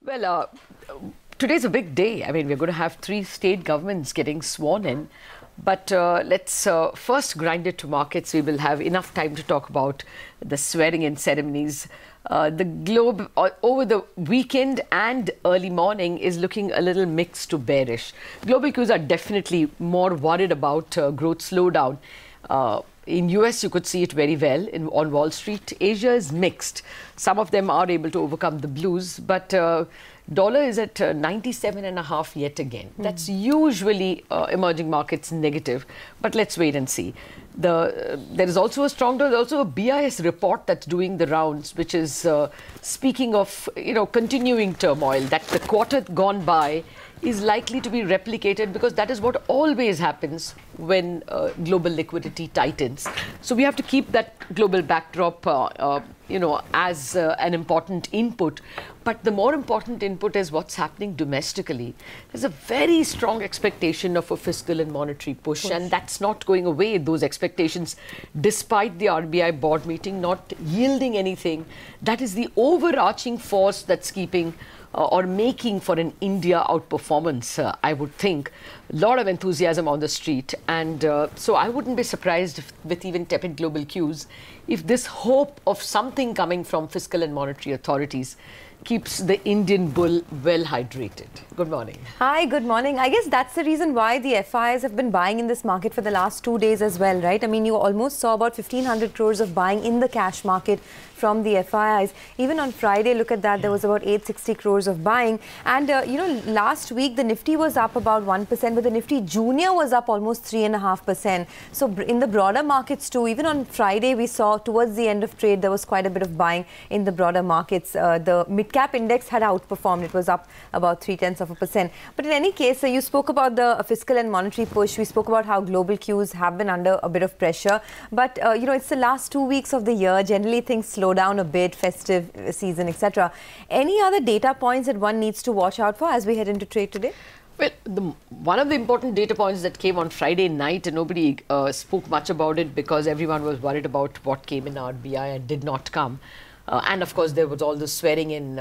Well, today's a big day. I mean, we're going to have 3 state governments getting sworn in. But let's first grind it to markets. We will have enough time to talk about the swearing-in ceremonies. The globe over the weekend and early morning is looking a little mixed to bearish. Global cues are definitely more worried about growth slowdown. In US, you could see it very well on Wall Street. Asia is mixed. Some of them are able to overcome the blues, but dollar is at 97.5 yet again. That's usually emerging markets negative, but let's wait and see. There is also a strong dollar. There's also a BIS report that's doing the rounds, which is speaking of continuing turmoil, that the quarter gone by is likely to be replicated, because that is what always happens when global liquidity tightens. So we have to keep that global backdrop, as an important input. But the more important input is what's happening domestically. There's a very strong expectation of a fiscal and monetary push, and that's not going away, those expectations, despite the RBI board meeting not yielding anything. That is the overarching force that's keeping or making for an India outperformance, I would think. A lot of enthusiasm on the street. And so I wouldn't be surprised with even tepid global cues if this hope of something coming from fiscal and monetary authorities keeps the Indian bull well hydrated. Good morning. Hi, good morning. I guess that's the reason why the FIs have been buying in this market for the last 2 days as well, right? I mean, you almost saw about 1,500 crores of buying in the cash market from the FIs. Even on Friday, look at that, there was about 860 crores of buying. And, last week, the Nifty was up about 1%, but the Nifty Junior was up almost 3.5%. So in the broader markets too, even on Friday, we saw towards the end of trade, there was quite a bit of buying in the broader markets. The mid-cap index had outperformed. It was up about 0.3%. But in any case, you spoke about the fiscal and monetary push. We spoke about how global cues have been under a bit of pressure. But, it's the last 2 weeks of the year. Generally, things slow down a bit, festive season, etc. Any other data points that one needs to watch out for as we head into trade today? Well, one of the important data points that came on Friday night, and nobody spoke much about it because everyone was worried about what came in RBI and did not come. And of course, there was all the swearing in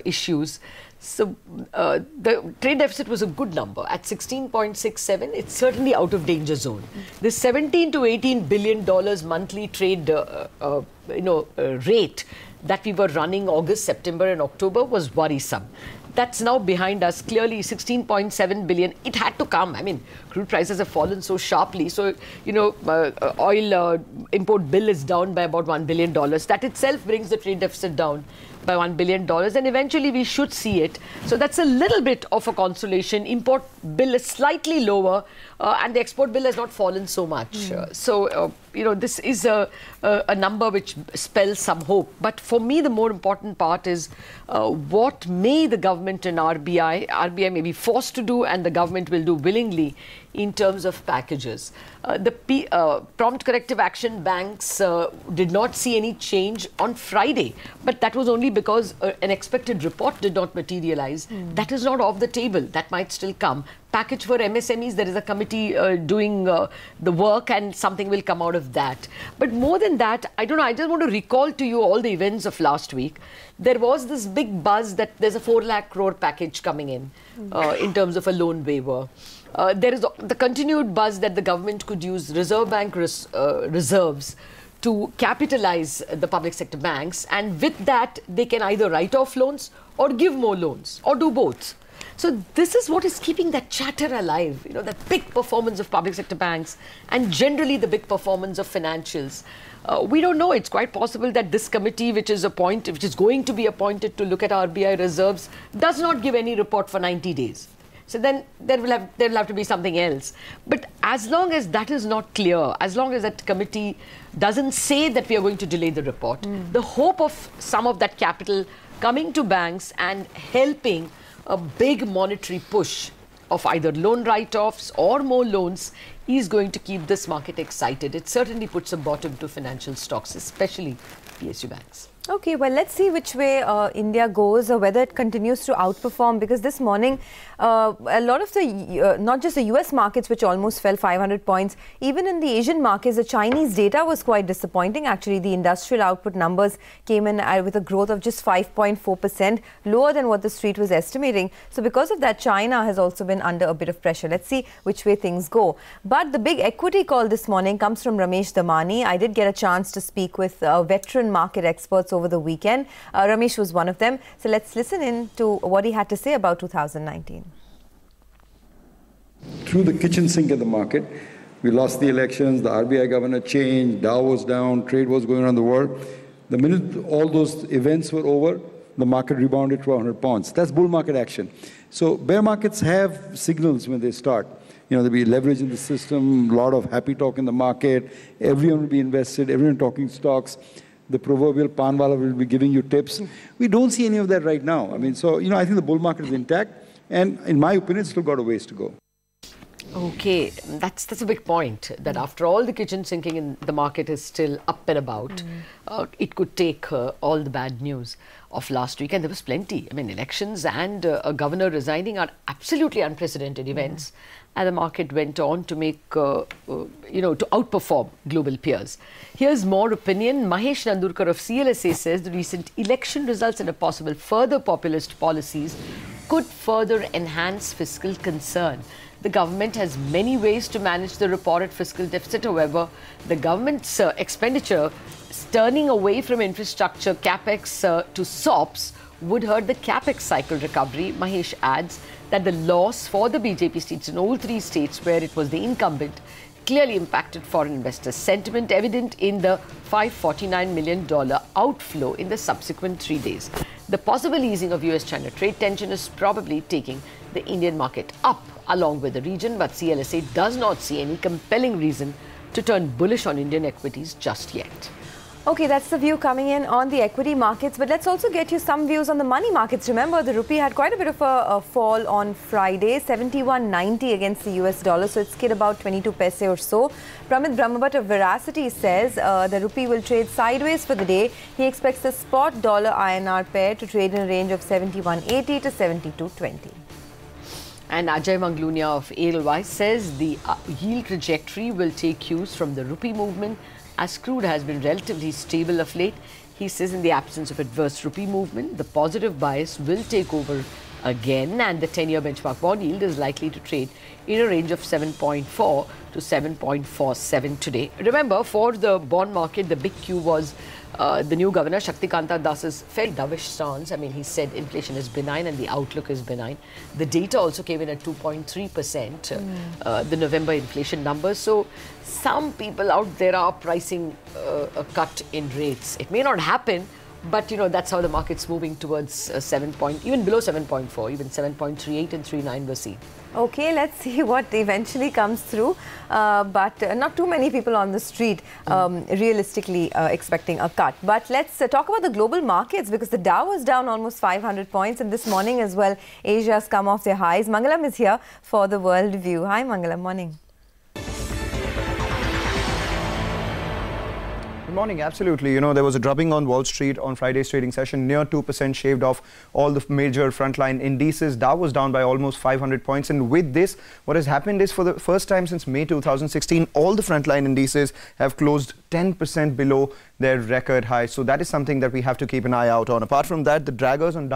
issues. So the trade deficit was a good number at 16.67. It's certainly out of danger zone. The 17 to 18 billion dollars monthly trade rate that we were running August, September and October was worrisome. That's now behind us. Clearly 16.7 billion. It had to come. I mean, crude prices have fallen so sharply. So, oil import bill is down by about $1 billion. That itself brings the trade deficit down by $1 billion. And eventually we should see it. So that's a little bit of a consolation. Import bill is slightly lower and the export bill has not fallen so much. This is a number which spells some hope. But for me, the more important part is what may the government and RBI may be forced to do, and the government will do willingly in terms of packages. The prompt corrective action banks did not see any change on Friday, but that was only because an expected report did not materialize. That is not off the table. That might still come. Package for MSMEs, there is a committee doing the work, and something will come out of that. But more than that, I don't know, I just want to recall to you all the events of last week. There was this big buzz that there's a 4 lakh crore package coming in terms of a loan waiver. There is the continued buzz that the government could use Reserve Bank reserves to capitalize the public sector banks, and with that they can either write off loans or give more loans or do both. So this is what is keeping that chatter alive, that big performance of public sector banks and generally the big performance of financials. We don't know. It's quite possible that this committee, which is going to be appointed to look at RBI reserves, does not give any report for 90 days. So then there will have to be something else. But as long as that is not clear, as long as that committee doesn't say that we are going to delay the report, the hope of some of that capital coming to banks and helping a big monetary push of either loan write-offs or more loans is going to keep this market excited. It certainly puts a bottom to financial stocks, especially PSU banks. Okay, well, let's see which way India goes or whether it continues to outperform, because this morning a lot of the, not just the US markets, which almost fell 500 points, even in the Asian markets, the Chinese data was quite disappointing. Actually, the industrial output numbers came in with a growth of just 5.4%, lower than what the street was estimating. So because of that, China has also been under a bit of pressure. Let's see which way things go. But the big equity call this morning comes from Ramesh Damani. I did get a chance to speak with veteran market experts over the weekend. Ramesh was one of them. So let's listen in to what he had to say about 2019. Through the kitchen sink of the market, we lost the elections, the RBI governor changed, Dow was down, trade was going around the world. The minute all those events were over, the market rebounded to 100 points. That's bull market action. So bear markets have signals when they start. You know, there'll be leverage in the system, a lot of happy talk in the market, everyone will be invested, everyone talking stocks. The proverbial panwala will be giving you tips. We don't see any of that right now. I mean, so, you know, I think the bull market is intact, and in my opinion, it's still got a ways to go. Okay, that's a big point, that after all the kitchen sinking in the market is still up and about, it could take all the bad news of last week, and there was plenty. I mean, elections and a governor resigning are absolutely unprecedented events, and the market went on to make, to outperform global peers. Here's more opinion. Mahesh Nandurkar of CLSA says the recent election results and a possible further populist policies could further enhance fiscal concern. The government has many ways to manage the reported fiscal deficit. However, the government's expenditure turning away from infrastructure capex to SOPs would hurt the capex cycle recovery. Mahesh adds that the loss for the BJP states in all three states where it was the incumbent clearly impacted foreign investor sentiment, evident in the $549 million outflow in the subsequent 3 days. The possible easing of US-China trade tension is probably taking the Indian market up along with the region, but CLSA does not see any compelling reason to turn bullish on Indian equities just yet. Okay, that's the view coming in on the equity markets, but let's also get you some views on the money markets. Remember, the rupee had quite a bit of a fall on Friday, 71.90 against the US dollar, so it's skid about 22 paise or so. Pramit Brahmavat of Veracity says the rupee will trade sideways for the day. He expects the spot dollar INR pair to trade in a range of 71.80 to 72.20. And Ajay Manglunia of ALY says the yield trajectory will take cues from the rupee movement, as crude has been relatively stable of late. He says in the absence of adverse rupee movement, the positive bias will take over again, and the 10-year benchmark bond yield is likely to trade in a range of 7.4 to 7.47 today. Remember, for the bond market, the big cue was the new governor, Shaktikanta Das's fairly dovish stance. I mean, he said inflation is benign and the outlook is benign. The data also came in at 2.3%, the November inflation numbers. So some people out there are pricing a cut in rates. It may not happen, but, you know, that's how the market's moving towards even below 7.4, even 7.38 and 39 we're seeing. Okay, let's see what eventually comes through, but not too many people on the street realistically expecting a cut. But let's talk about the global markets, because the Dow was down almost 500 points, and this morning as well, Asia's come off their highs. Mangalam is here for the World View. Hi Mangalam, morning. Good morning. Absolutely. You know, there was a drubbing on Wall Street on Friday's trading session, near 2% shaved off all the major frontline indices. Dow was down by almost 500 points. And with this, what has happened is, for the first time since May 2016, all the frontline indices have closed 10% below their record high. So that is something that we have to keep an eye out on. Apart from that, the draggers on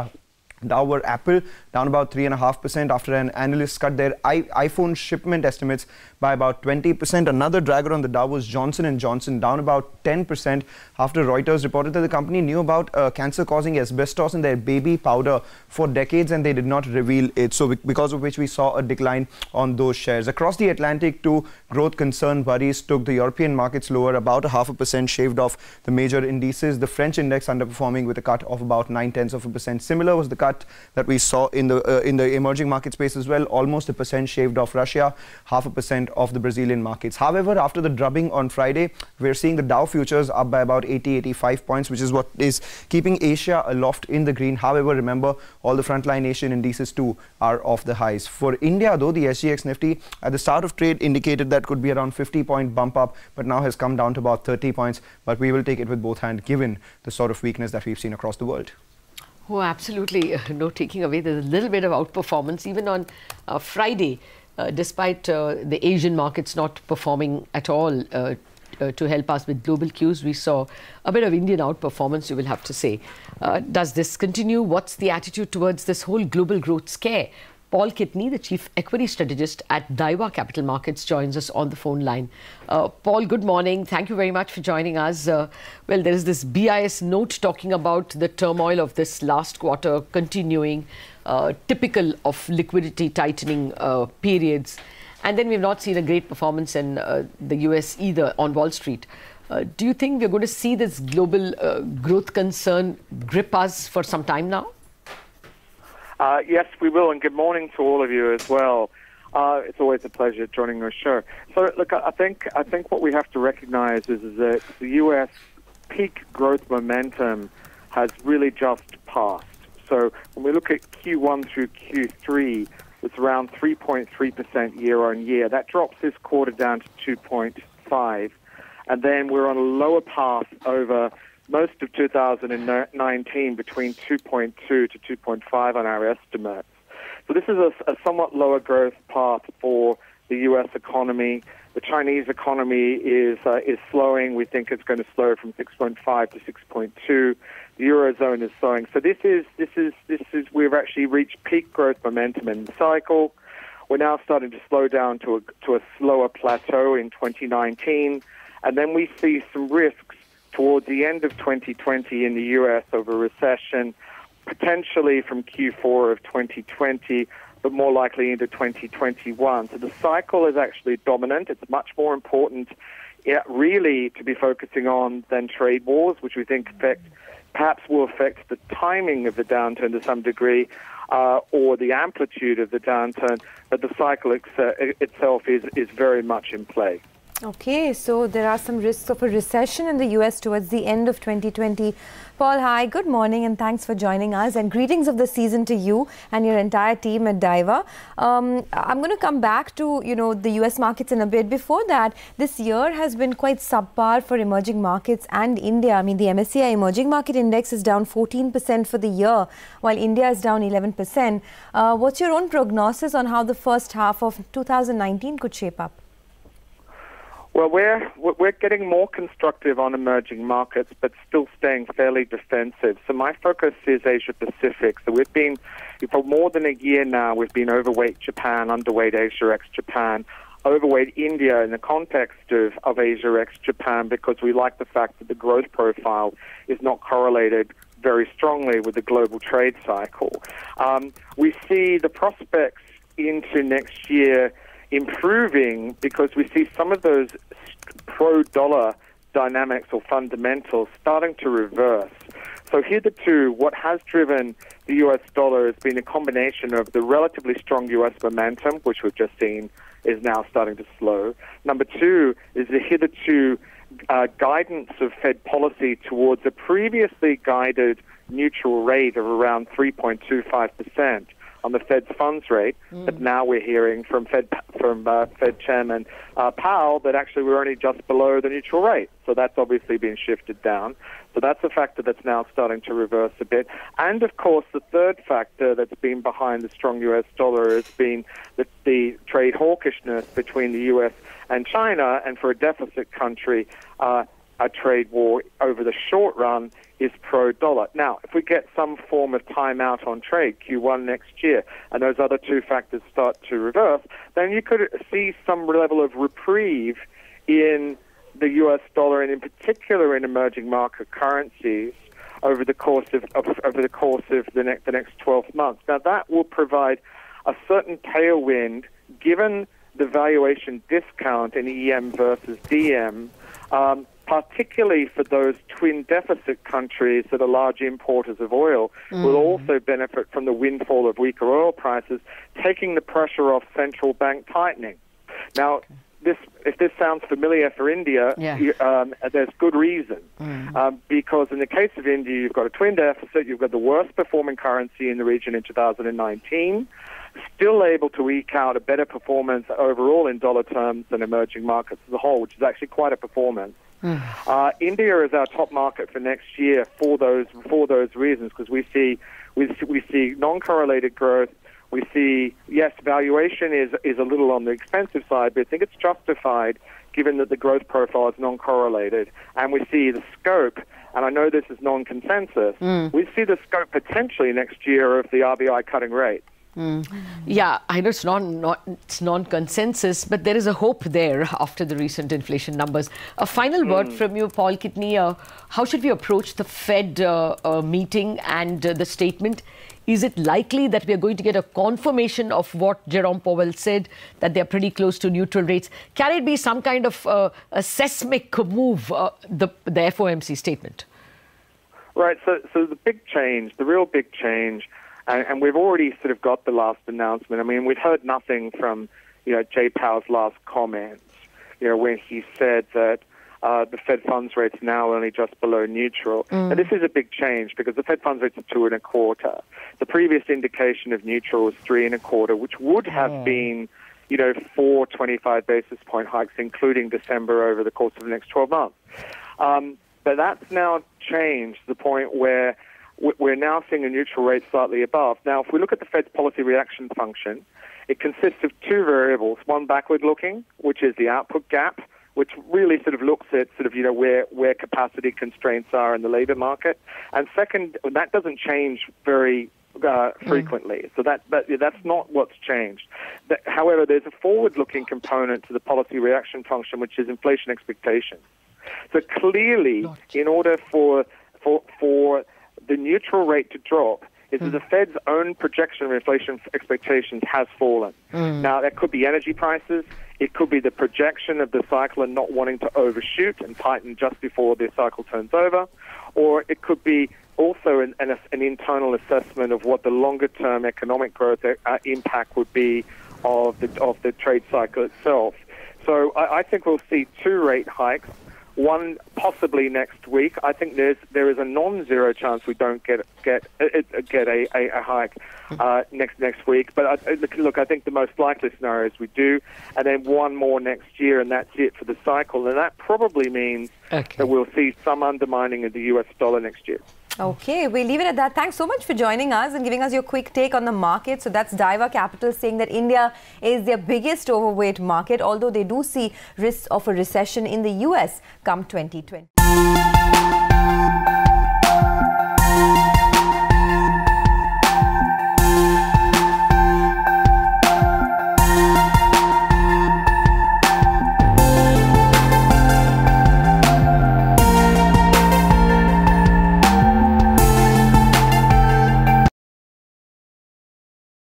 Dow were Apple, down about 3.5% after an analyst cut their iPhone shipment estimates by about 20%. Another dragger on the Dow was Johnson & Johnson, down about 10% after Reuters reported that the company knew about cancer-causing asbestos in their baby powder for decades and they did not reveal it. So because of which we saw a decline on those shares. Across the Atlantic too, growth concern worries took the European markets lower, about 0.5% shaved off the major indices. The French index underperforming with a cut of about 0.9%. Similar was the cut cut that we saw in the emerging market space as well. Almost 1% shaved off Russia, 0.5% of the Brazilian markets. However, after the drubbing on Friday, we're seeing the Dow futures up by about 85 points, which is what is keeping Asia aloft in the green. However, remember, all the frontline Asian indices too are off the highs. For India, though, the SGX Nifty at the start of trade indicated that could be around 50-point bump up, but now has come down to about 30 points. But we will take it with both hands, given the sort of weakness that we've seen across the world. Oh, absolutely. No taking away. There's a little bit of outperformance even on Friday, despite the Asian markets not performing at all. To help us with global cues, we saw a bit of Indian outperformance, you will have to say. Does this continue? What's the attitude towards this whole global growth scare? Paul Kitney, the chief equity strategist at Daiwa Capital Markets, joins us on the phone line. Paul, good morning. Thank you very much for joining us. Well, there is this BIS note talking about the turmoil of this last quarter continuing, typical of liquidity tightening periods. And then we've not seen a great performance in the US either on Wall Street. Do you think we're going to see this global growth concern grip us for some time now? Yes, we will, and good morning to all of you as well. It's always a pleasure joining our show. So, look, I think what we have to recognize is that the U.S. peak growth momentum has really just passed. So, when we look at Q1 through Q3, it's around 3.3% year-on-year. That drops this quarter down to 2.5%, and then we're on a lower path over most of 2019 between 2.2 to 2.5 on our estimates. So this is a somewhat lower growth path for the U.S. economy. The Chinese economy is slowing. We think it's going to slow from 6.5 to 6.2. The Eurozone is slowing. So this is we've actually reached peak growth momentum in the cycle. We're now starting to slow down to a slower plateau in 2019, and then we see some risks towards the end of 2020 in the U.S. of a recession, potentially from Q4 of 2020, but more likely into 2021. So the cycle is actually dominant. It's much more important, really, to be focusing on than trade wars, which we think perhaps will affect the timing of the downturn to some degree, or the amplitude of the downturn. But the cycle itself is very much in play. Okay, so there are some risks of a recession in the US towards the end of 2020. Paul, hi, good morning and thanks for joining us, and greetings of the season to you and your entire team at Daiwa. I'm going to come back to, the US markets in a bit. Before that, this year has been quite subpar for emerging markets and India. I mean, the MSCI Emerging Market Index is down 14% for the year, while India is down 11%. What's your own prognosis on how the first half of 2019 could shape up? Well, we're getting more constructive on emerging markets, but still staying fairly defensive. So my focus is Asia Pacific. So we've been, for more than a year now, we've been overweight Japan, underweight Asia ex-Japan, overweight India in the context of Asia ex-Japan, because we like the fact that the growth profile is not correlated very strongly with the global trade cycle. We see the prospects into next year improving because we see some of those pro-dollar dynamics or fundamentals starting to reverse. So hitherto, what has driven the US dollar has been a combination of the relatively strong US momentum, which we've just seen is now starting to slow. Number two is the hitherto guidance of Fed policy towards a previously guided neutral rate of around 3.25%. on the Fed's funds rate, but now we're hearing from Fed Chairman Powell that actually we're only just below the neutral rate. So that's obviously been shifted down. So that's a factor that's now starting to reverse a bit. And of course, the third factor that's been behind the strong US dollar has been the trade hawkishness between the US and China, and for a deficit country, a trade war over the short run is pro-dollar. Now, if we get some form of timeout on trade, Q1 next year, and those other two factors start to reverse, then you could see some level of reprieve in the US dollar, and in particular in emerging market currencies over the course of the next 12 months. Now, that will provide a certain tailwind given the valuation discount in EM versus DM. particularly for those twin deficit countries that are large importers of oil, will also benefit from the windfall of weaker oil prices, taking the pressure off central bank tightening. Now, if this sounds familiar for India, there's good reason. Because in the case of India, you've got a twin deficit, you've got the worst performing currency in the region in 2019, still able to eke out a better performance overall in dollar terms than emerging markets as a whole, which is actually quite a performance. India is our top market for next year for those reasons, because we see non-correlated growth. We see, yes, valuation is a little on the expensive side, but I think it's justified given that the growth profile is non-correlated. And we see the scope, and I know this is non-consensus, we see the scope potentially next year of the RBI cutting rate. Yeah, I know it's non-consensus, but there is a hope there after the recent inflation numbers. A final word from you, Paul Kitney. How should we approach the Fed meeting and the statement? Is it likely that we are going to get a confirmation of what Jerome Powell said, that they are pretty close to neutral rates? Can it be some kind of a seismic move, the FOMC statement? Right, so the big change, the real big change, and we've already sort of got the last announcement. I mean, we've heard nothing from, Jay Powell's last comments, when he said that the Fed funds rate's now only just below neutral. And this is a big change because the Fed funds rate's at 2.25. The previous indication of neutral was 3.25, which would have been, 4 25 basis point hikes, including December over the course of the next 12 months. But that's now changed to the point where we're now seeing a neutral rate slightly above. Now, if we look at the Fed's policy reaction function, it consists of two variables. One, backward-looking, which is the output gap, which really sort of looks at where capacity constraints are in the labor market. And second, that doesn't change very frequently. So that's not what's changed. However, there's a forward-looking component to the policy reaction function, which is inflation expectations. So clearly, in order for the neutral rate to drop, is that the Fed's own projection of inflation expectations has fallen. Now, that could be energy prices. It could be the projection of the cycle and not wanting to overshoot and tighten just before the cycle turns over. Or it could be also an internal assessment of what the longer-term economic growth impact would be of the trade cycle itself. So I think we'll see 2 rate hikes. One possibly next week. I think there is a non-zero chance we don't get a hike next week. But look, I think the most likely scenario is we do, and then one more next year, and that's it for the cycle. And that probably means that we'll see some undermining of the U.S. dollar next year. Okay, we'll leave it at that. Thanks so much for joining us and giving us your quick take on the market. So that's Daiwa Capital saying that India is their biggest overweight market, although they do see risks of a recession in the US come 2020.